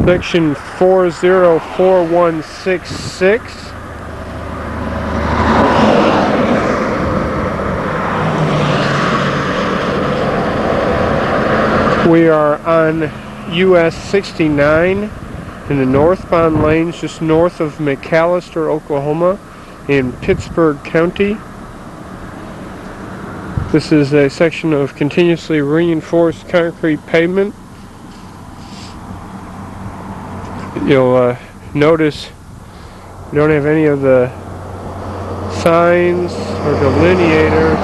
Section 404166. We are on US 69 in the northbound lanes just north of McAlester, Oklahoma in Pittsburgh County. This is a section of continuously reinforced concrete pavement. You'll notice we don't have any of the signs or delineators.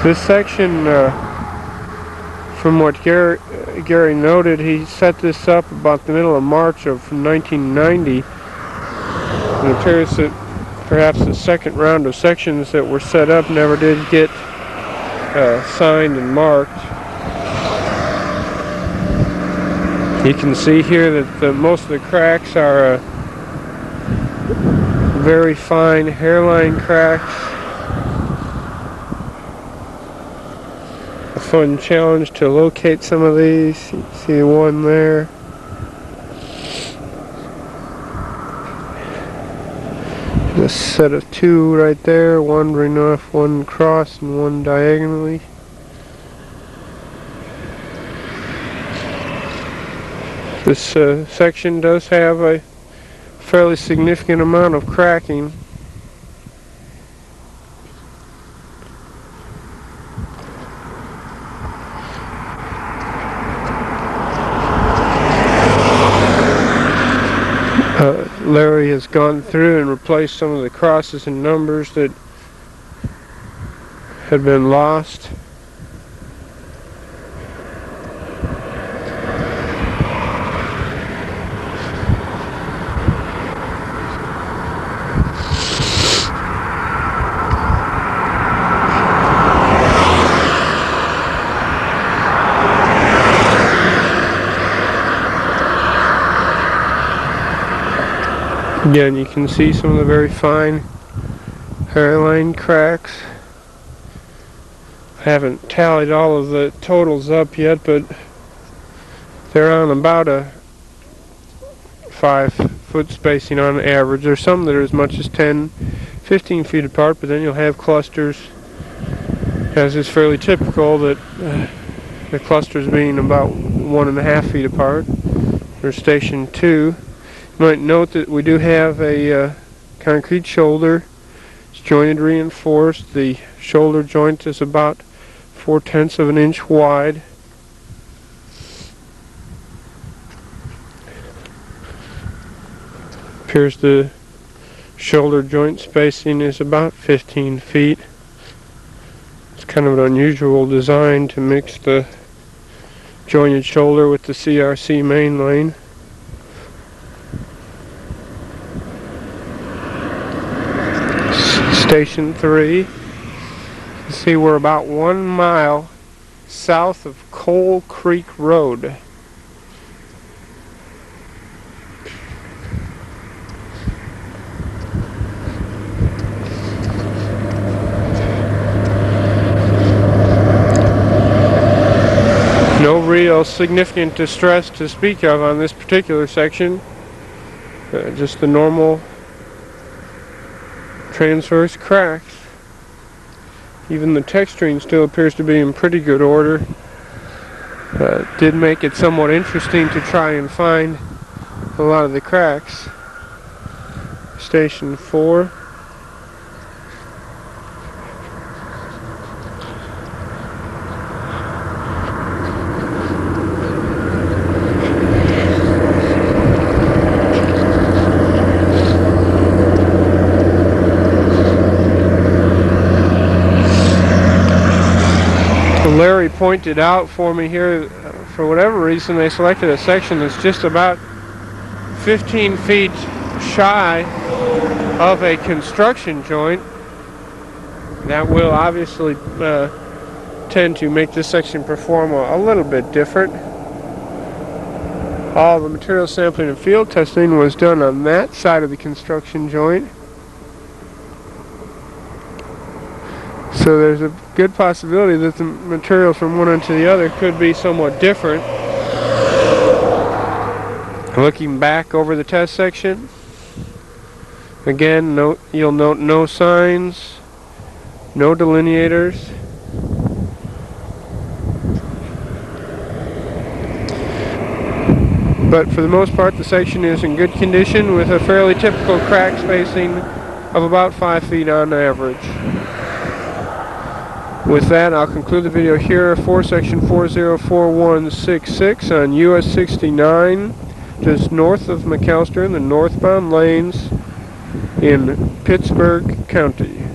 This section, from what Gary noted, he set this up about the middle of March of 1990. It appears that perhaps the second round of sections that were set up never did get signed and marked. You can see here that most of the cracks are very fine hairline cracks. A fun challenge to locate some of these. You see one there. A set of two right there, one running off, one cross, and one diagonally. This section does have a fairly significant amount of cracking. Larry has gone through and replaced some of the crosses and numbers that had been lost. Again, you can see some of the very fine hairline cracks. I haven't tallied all of the totals up yet, but they're on about a 5-foot spacing on average. There's some that are as much as 10-15 feet apart, but then you'll have clusters, as is fairly typical, that the clusters being about 1.5 feet apart. There's station 2. You might note that we do have a concrete shoulder. It's jointed reinforced. The shoulder joint is about 4/10 of an inch wide. Appears the shoulder joint spacing is about 15 feet. It's kind of an unusual design to mix the jointed shoulder with the CRC main lane. Station 3. You can see we're about 1 mile south of Coal Creek Road. No real significant distress to speak of on this particular section. Just the normal transverse cracks. Even the texturing still appears to be in pretty good order. Did make it somewhat interesting to try and find a lot of the cracks. Station 4. Larry pointed out for me here, for whatever reason they selected a section that's just about 15 feet shy of a construction joint. That will obviously tend to make this section perform a little bit different. All the material sampling and field testing was done on that side of the construction joint. So there's a good possibility that the material from one end to the other could be somewhat different. Looking back over the test section, again, you'll note no signs, no delineators. But for the most part, the section is in good condition with a fairly typical crack spacing of about 5 feet on average. With that, I'll conclude the video here for section 404166 on US 69, just north of McAlester in the northbound lanes in Pittsburgh County.